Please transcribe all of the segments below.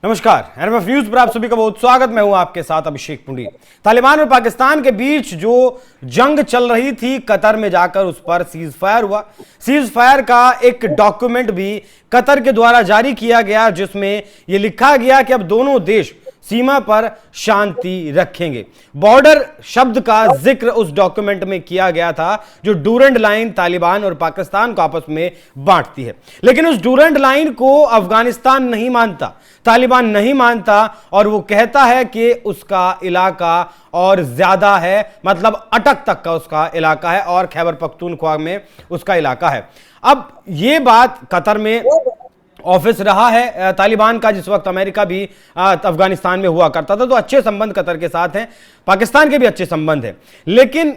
नमस्कार, NMF news पर आप सभी का बहुत स्वागत। मैं हूं आपके साथ अभिषेक पुंडी। तालिबान और पाकिस्तान के बीच जो जंग चल रही थी, कतर में जाकर उस पर सीज फायर हुआ। सीज फायर का एक डॉक्यूमेंट भी कतर के द्वारा जारी किया गया, जिसमें यह लिखा गया कि अब दोनों देश सीमा पर शांति रखेंगे। बॉर्डर शब्द का जिक्र उस डॉक्यूमेंट में किया गया था, जो डूरंड लाइन तालिबान और पाकिस्तान को आपस में बांटती है। लेकिन उस डूरंड लाइन को अफगानिस्तान नहीं मानता, तालिबान नहीं मानता, और वो कहता है कि उसका इलाका और ज्यादा है, मतलब अटक तक का उसका इलाका है और खैबर पख्तूनख्वा में उसका इलाका है। अब ये बात कतर में ऑफिस रहा है तालिबान का, जिस वक्त अमेरिका भी अफगानिस्तान में हुआ करता था, तो अच्छे संबंध कतर के साथ हैं, पाकिस्तान के भी अच्छे संबंध हैं। लेकिन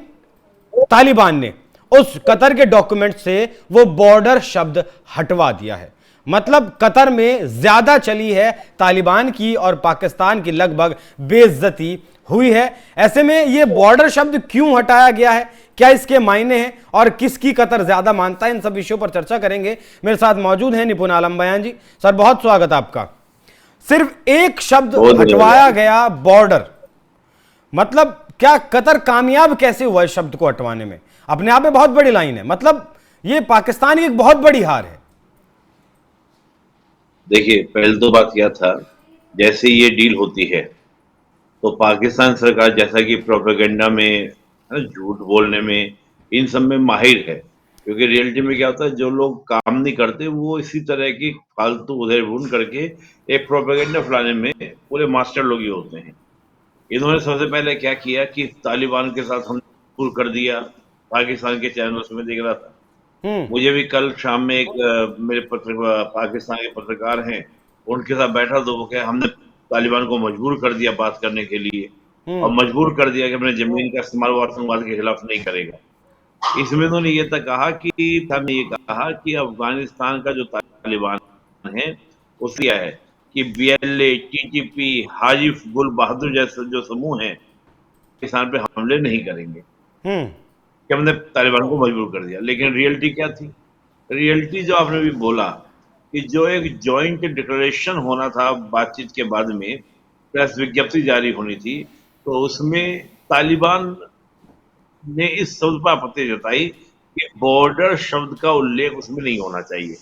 तालिबान ने उस कतर के डॉक्यूमेंट से वो बॉर्डर शब्द हटवा दिया है। मतलब कतर में ज्यादा चली है तालिबान की और पाकिस्तान की लगभग बेइज्जती हुई है। ऐसे में ये बॉर्डर शब्द क्यों हटाया गया है, क्या इसके मायने हैं और किसकी कतर ज्यादा मानता है, इन सब विषयों पर चर्चा करेंगे। मेरे साथ मौजूद हैं निपुण आलम बयान जी। सर, बहुत स्वागत आपका। सिर्फ एक शब्द हटवाया गया, बॉर्डर। मतलब क्या कतर कामयाब कैसे हुआ इस शब्द को हटवाने में? अपने आप में बहुत बड़ी लाइन है, मतलब ये पाकिस्तान की एक बहुत बड़ी हार है। देखिए, पहले तो बात यह था, जैसे ये डील होती है तो पाकिस्तान सरकार जैसा कि प्रोपेगेंडा में, झूठ बोलने में, इन सब में माहिर है। क्योंकि रियलिटी में क्या होता है, जो लोग काम नहीं करते वो इसी तरह की फालतू उधेड़-बुन करके एक प्रोपेगेंडा फैलाने में पूरे मास्टर लोग ही होते हैं। इन्होंने सबसे पहले क्या किया कि तालिबान के साथ हम शुरू कर दिया। पाकिस्तान के चैनल्स में देख रहा था, मुझे भी कल शाम में एक मेरे पाकिस्तान के पत्रकार हैं, उनके साथ बैठा तो वो क्या, हमने तालिबान को मजबूर कर दिया बात करने के लिए, और मजबूर कर दिया कि अपने जमीन का इस्तेमाल वो आतंकवाद के खिलाफ नहीं करेगा। इसमें उन्होंने ये तक कहा कि अफगानिस्तान का जो तालिबान है उसकी है कि बीएलए, टीटीपी, हाजी गुल बहादुर जैसे जो समूह हैं पाकिस्तान पे हमले नहीं करेंगे, कि हमने तालिबान को मजबूर कर दिया। लेकिन रियलिटी क्या थी? रियलिटी जो आपने भी बोला कि जो एक जॉइंट डिक्लेरेशन होना था बातचीत के बाद में, प्रेस विज्ञप्ति जारी होनी थी, तो उसमें तालिबान ने इस शब्द पर आपत्ति जताई कि बॉर्डर शब्द का उल्लेख उसमें नहीं होना चाहिए।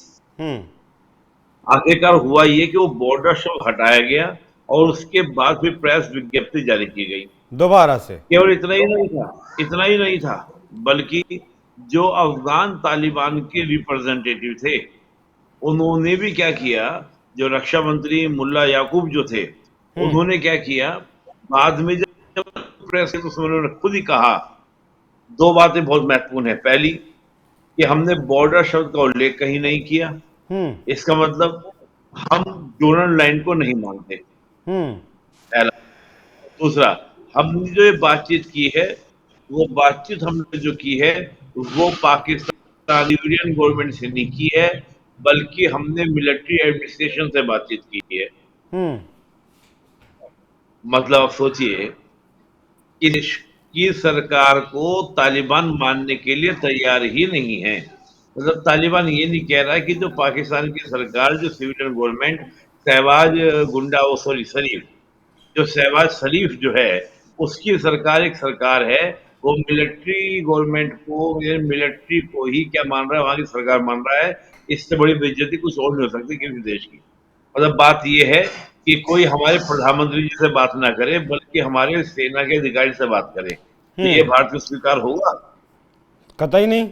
आखिरकार हुआ ये कि वो बॉर्डर शब्द हटाया गया और उसके बाद फिर प्रेस विज्ञप्ति जारी की गई दोबारा से। केवल इतना ही नहीं था, बल्कि जो अफगान तालिबान के रिप्रेजेंटेटिव थे उन्होंने भी क्या किया, जो रक्षा मंत्री मुल्ला याकूब जो थे, उन्होंने क्या किया, बाद में जब प्रेस उन्होंने खुद ही कहा, दो बातें बहुत महत्वपूर्ण है। पहली कि हमने बॉर्डर शब्द का उल्लेख कहीं नहीं किया, इसका मतलब हम डोनल लाइन को नहीं मानते। पहला। दूसरा, हमने जो ये बातचीत की है, वो बातचीत हमने जो की है वो पाकिस्तान यूनियन गवर्नमेंट से नहीं की है, बल्कि हमने मिलिट्री एडमिनिस्ट्रेशन से बातचीत की है। मतलब आप सोचिए कि सरकार को तालिबान मानने के लिए तैयार ही नहीं है। मतलब तालिबान ये नहीं कह रहा है कि जो पाकिस्तान की सरकार, जो सिविलियन गवर्नमेंट, शहबाज गुंडा वो सॉरी शरीफ, जो शहबाज शरीफ जो है उसकी सरकार एक सरकार है, वो मिलिट्री गवर्नमेंट को, मिलिट्री को ही क्या मान रहा है, वहां की सरकार मान रहा है। इससे बड़ी बेइज्जती कुछ और नहीं हो सकती किसी देश की। मतलब बात ये है कि कोई हमारे प्रधानमंत्री जी से बात ना करे, बल्कि हमारे सेना के अधिकारी से बात करे, तो ये भारत को स्वीकार होगा? कतई नहीं।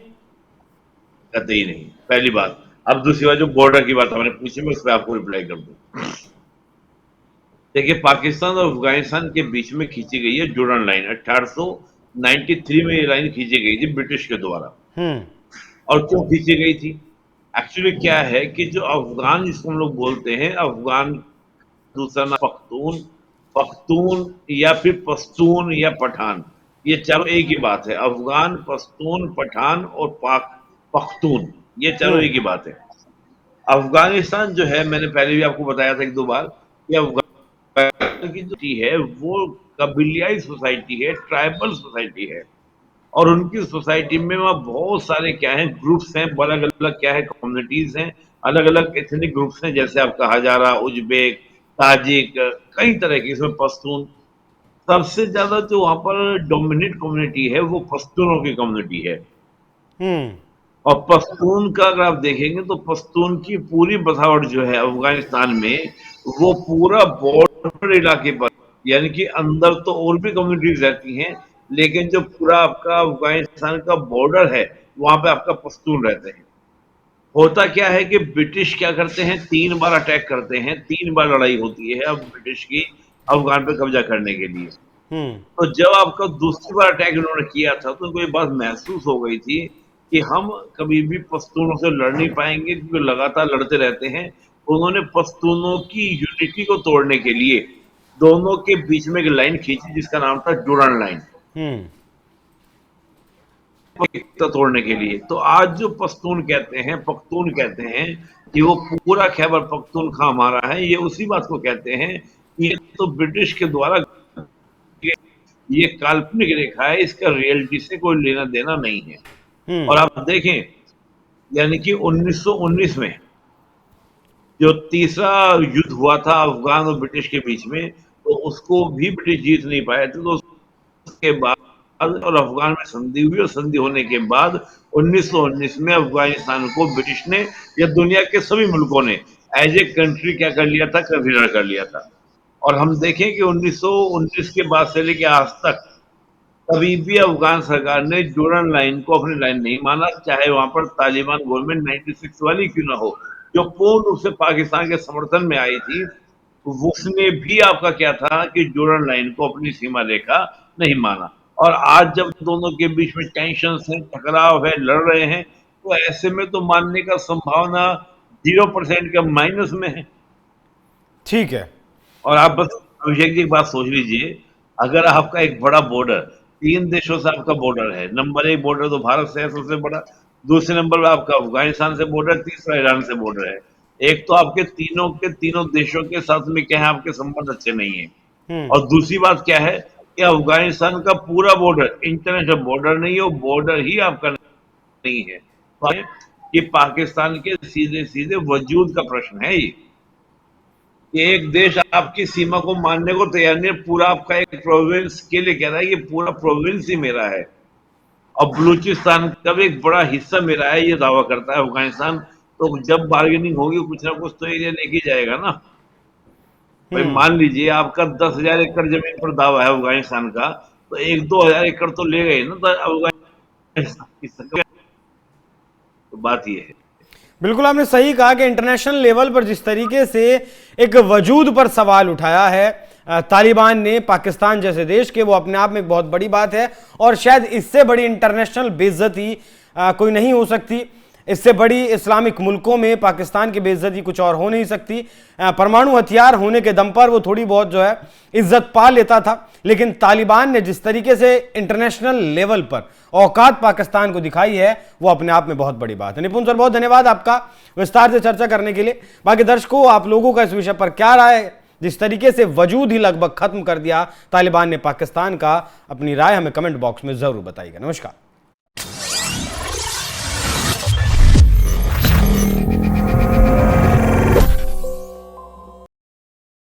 कतई नहीं, पहली बात। अब दूसरी बात, जो बॉर्डर की बात आपने पूछी, मैं उस पर आपको रिप्लाई कर दूं। देखिए, पाकिस्तान और अफगानिस्तान के बीच में खींची गई है डोनल लाइन। 1893 में ये लाइन खींची गई थी ब्रिटिश के द्वारा। और क्यों खींची गई थी? एक्चुअली क्या है कि जो अफगान, जिसको हम लोग बोलते हैं अफगान, दूसरा नाम पख्तून, पख्तून या फिर पश्तून या पठान, ये चारों एक ही बात है। अफगान, पश्तून, पठान और पाक पख्तून, ये चारों एक ही बात है। अफगानिस्तान जो है, मैंने पहले भी आपको बताया था एक दो बार, कि अफगान की जो है वो कबीलियाई सोसाइटी है, ट्राइबल सोसाइटी है। और उनकी सोसाइटी में वहाँ बहुत सारे क्या है, ग्रुप्स हैं, अलग अलग क्या है, कम्युनिटीज हैं, अलग अलग एथनिक ग्रुप्स हैं, जैसे आप कहा जा रहा उज्बेक, ताजिक, कई तरह की, इसमें पश्तून। सबसे ज्यादा जो वहां पर डोमिनेट कम्युनिटी है वो पश्तूनों की कम्युनिटी है। हम्म। और पश्तून का अगर आप देखेंगे तो पश्तून की पूरी बसावट जो है अफगानिस्तान में, वो पूरा बॉर्डर इलाके पर, यानी कि अंदर तो और भी कम्युनिटीज रहती हैं, लेकिन जो पूरा आपका अफगानिस्तान का बॉर्डर है वहां पे आपका पश्तून रहते हैं। होता क्या है कि ब्रिटिश क्या करते हैं, 3 बार अटैक करते हैं, 3 बार लड़ाई होती है अब ब्रिटिश की अफगान पे कब्जा करने के लिए। हम्म। तो जब आपका दूसरी बार अटैक इन्होंने किया था तो उनको ये बात महसूस हो गई थी कि हम कभी भी पश्तूनों से लड़ नहीं पाएंगे, क्योंकि लगातार लड़ते रहते हैं। उन्होंने पश्तूनों की यूनिटी को तोड़ने के लिए दोनों के बीच में एक लाइन खींची जिसका नाम था डूरन लाइन, हम्म। एकता तोड़ने के लिए। तो आज जो पश्तून कहते हैं, पख्तून कहते हैं कि वो पूरा खैबर पख्तूनख्वा हमारा है, ये उसी बात को कहते हैं कि ये तो ब्रिटिश के द्वारा, ये काल्पनिक रेखा है, इसका रियलिटी से कोई लेना देना नहीं है। हम्म। और आप देखें, यानी कि 1919 में जो तीसरा युद्ध हुआ था अफगान और ब्रिटिश के बीच में, तो उसको भी ब्रिटिश जीत नहीं पाए थे। तो उसके बाद और अफगान में संधि हुई, और संधि होने के बाद 1919 में अफगानिस्तान को ब्रिटिश ने या दुनिया के सभी मुल्कों ने एज ए कंट्री क्या कर लिया था, कंसिडर कर लिया था। और हम देखें कि 1919 के बाद से लेकर आज तक कभी भी अफगान सरकार ने डूरन लाइन को अपनी लाइन नहीं माना, चाहे वहां पर तालिबान गवर्नमेंट 96 वाली क्यों ना हो, जो पूर्ण रूप से पाकिस्तान के समर्थन में आई थी। उसने भी आपका क्या था कि डूरन लाइन को अपनी सीमा रेखा नहीं माना। और आज जब दोनों के बीच में टेंशन है, टकराव है, लड़ रहे हैं, तो ऐसे में तो मानने का संभावना 0% का माइनस में है। ठीक है। और आप बस अभिषेक जी एक बात सोच लीजिए, अगर आपका एक बड़ा बॉर्डर, 3 देशों से आपका बॉर्डर है, नंबर 1 बॉर्डर तो भारत से है सबसे बड़ा, दूसरे नंबर पर आपका अफगानिस्तान से बॉर्डर, तीसरा ईरान से बॉर्डर है। एक तो आपके तीनों के तीनों देशों के साथ में क्या है, आपके संबंध अच्छे नहीं है। हम्म। और दूसरी बात क्या है कि अफगानिस्तान का पूरा बॉर्डर इंटरनेशनल बॉर्डर नहीं है, वो बॉर्डर ही आपका नहीं है। तो ये पाकिस्तान के सीधे सीधे वजूद का प्रश्न है ये। कि एक देश आपकी सीमा को मानने को तैयार नहीं है, पूरा आपका एक प्रोविंस के लिए कह रहा है कि पूरा प्रोविंस ही मेरा है, और बलूचिस्तान का भी एक बड़ा हिस्सा मेरा है, ये दावा करता है अफगानिस्तान। तो जब बार्गेनिंग होगी कुछ ना कुछ तो एरिया लेके जाएगा ना। भाई हम्म। मान लीजिए आपका 10,000 एकड़ जमीन पर दावा है अफगानिस्तान का, तो 1-2 हजार एकड़ तो ले गए ना, तो अफगानिस्तान की सरकार। तो बात ये है। बिल्कुल आपने सही कहा कि इंटरनेशनल लेवल पर जिस तरीके से एक वजूद पर सवाल उठाया है तालिबान ने पाकिस्तान जैसे देश के, वो अपने आप में एक बहुत बड़ी बात है। और शायद इससे बड़ी इंटरनेशनल बेइज्जती कोई नहीं हो सकती। इससे बड़ी इस्लामिक मुल्कों में पाकिस्तान की बेइज्जती कुछ और हो नहीं सकती। परमाणु हथियार होने के दम पर वो थोड़ी बहुत जो है इज्जत पा लेता था, लेकिन तालिबान ने जिस तरीके से इंटरनेशनल लेवल पर औकात पाकिस्तान को दिखाई है, वो अपने आप में बहुत बड़ी बात है। निपुण सर, बहुत धन्यवाद आपका विस्तार से चर्चा करने के लिए। बाकी दर्शकों, आप लोगों का इस विषय पर क्या राय है? जिस तरीके से वजूद ही लगभग खत्म कर दिया तालिबान ने पाकिस्तान का, अपनी राय हमें कमेंट बॉक्स में जरूर बताइएगा। नमस्कार।